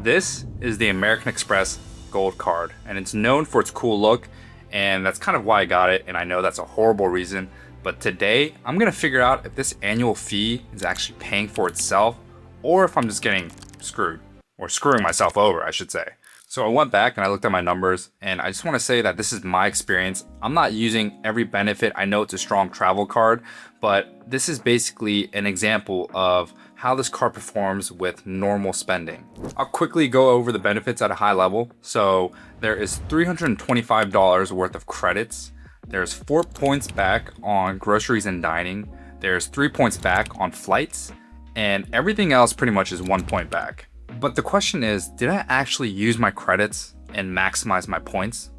This is the American Express Gold Card, and it's known for its cool look, and that's kind of why I got it, and I know that's a horrible reason, but today I'm going to figure out if this annual fee is actually paying for itself, or if I'm just getting screwed, or screwing myself over, I should say. So I went back and I looked at my numbers, and I just want to say that this is my experience. I'm not using every benefit. I know it's a strong travel card, but this is basically an example of how this card performs with normal spending. I'll quickly go over the benefits at a high level. So there is $325 worth of credits. There's 4 points back on groceries and dining. There's 3 points back on flights, and everything else pretty much is 1 point back. But the question is, did I actually use my credits and maximize my points?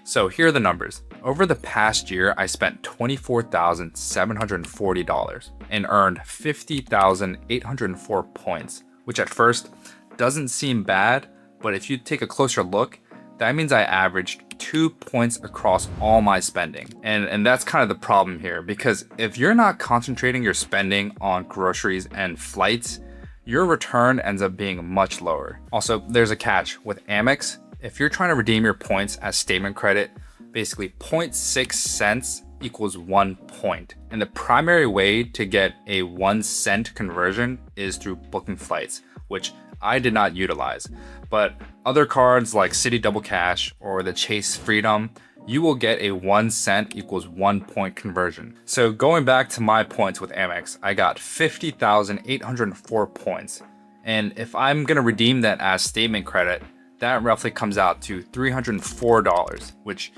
So here are the numbers. Over the past year, I spent $24,740 and earned 50,804 points, which at first doesn't seem bad, but if you take a closer look, that means I averaged 2 points across all my spending. And that's kind of the problem here, because if you're not concentrating your spending on groceries and flights, your return ends up being much lower. Also, there's a catch. With Amex, if you're trying to redeem your points as statement credit, basically 0.6 cents equals 1 point. And the primary way to get a 1 cent conversion is through booking flights, which I did not utilize. But other cards like Citi Double Cash or the Chase Freedom, you will get a 1 cent equals 1 point conversion. So going back to my points with Amex, I got 50,804 points. And if I'm gonna redeem that as statement credit, that roughly comes out to $304, which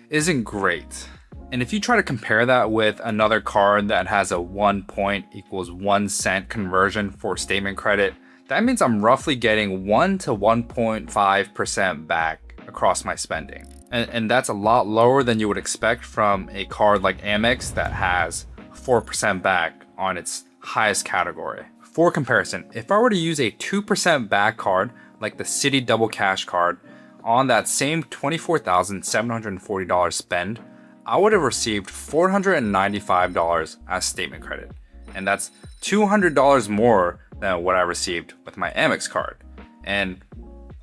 isn't great. And if you try to compare that with another card that has a 1 point equals 1 cent conversion for statement credit, that means I'm roughly getting 1 to 1.5% back across my spending. And that's a lot lower than you would expect from a card like Amex that has 4% back on its highest category. For comparison, if I were to use a 2% back card like the Citi Double Cash card on that same $24,740 spend, I would have received $495 as statement credit. And that's $200 more than what I received with my Amex card. And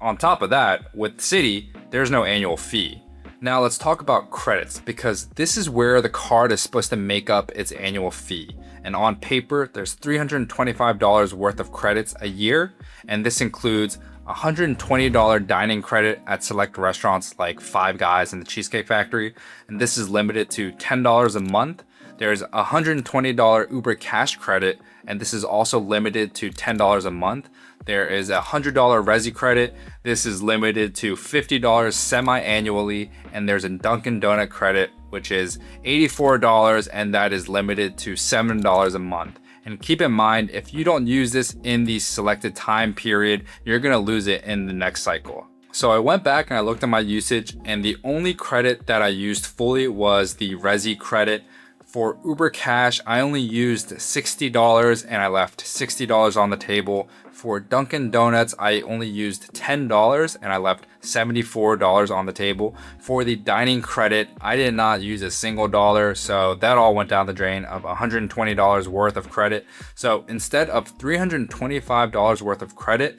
on top of that, with Citi, there's no annual fee. Now let's talk about credits, because this is where the card is supposed to make up its annual fee. And on paper, there's $325 worth of credits a year, and this includes $120 dining credit at select restaurants like Five Guys and the Cheesecake Factory, and this is limited to $10 a month. There's $120 Uber Cash credit, and this is also limited to $10 a month. There is a $100 Resi credit. This is limited to $50 semi-annually, and there's a Dunkin' Donut credit, which is $84, and that is limited to $7 a month. And keep in mind, if you don't use this in the selected time period, you're gonna lose it in the next cycle. So I went back and I looked at my usage, and the only credit that I used fully was the Resi credit. For Uber Cash, I only used $60 and I left $60 on the table. For Dunkin' Donuts, I only used $10 and I left $74 on the table. For the dining credit, I did not use a single dollar, so that all went down the drain of $120 worth of credit. So instead of $325 worth of credit,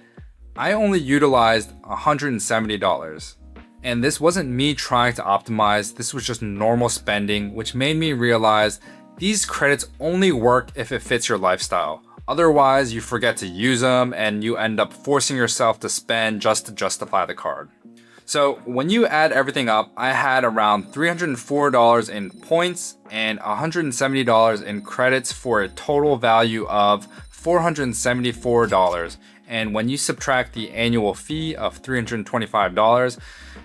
I only utilized $170. And this wasn't me trying to optimize, this was just normal spending, which made me realize these credits only work if it fits your lifestyle. Otherwise, you forget to use them and you end up forcing yourself to spend just to justify the card. So when you add everything up, I had around $304 in points and $170 in credits for a total value of $474. And when you subtract the annual fee of $325,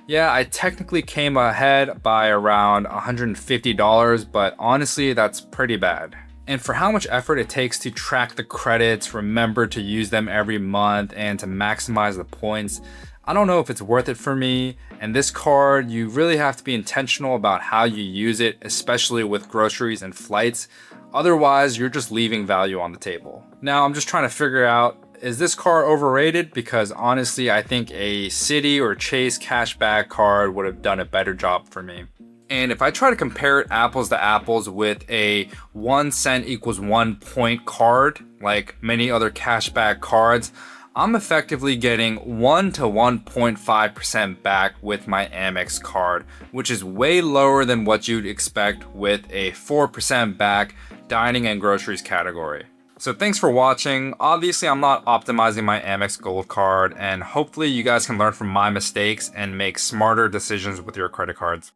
yeah, I technically came ahead by around $150, but honestly, that's pretty bad. And for how much effort it takes to track the credits, remember to use them every month, and to maximize the points, I don't know if it's worth it for me. And this card, you really have to be intentional about how you use it, especially with groceries and flights. Otherwise, you're just leaving value on the table. Now, I'm just trying to figure out, is this card overrated? Because honestly, I think a Citi or Chase cashback card would have done a better job for me. And if I try to compare it apples to apples with a 1 cent equals 1 point card, like many other cashback cards, I'm effectively getting 1 to 1.5% back with my Amex card, which is way lower than what you'd expect with a 4% back dining and groceries category. So thanks for watching. Obviously, I'm not optimizing my Amex Gold Card, and hopefully you guys can learn from my mistakes and make smarter decisions with your credit cards.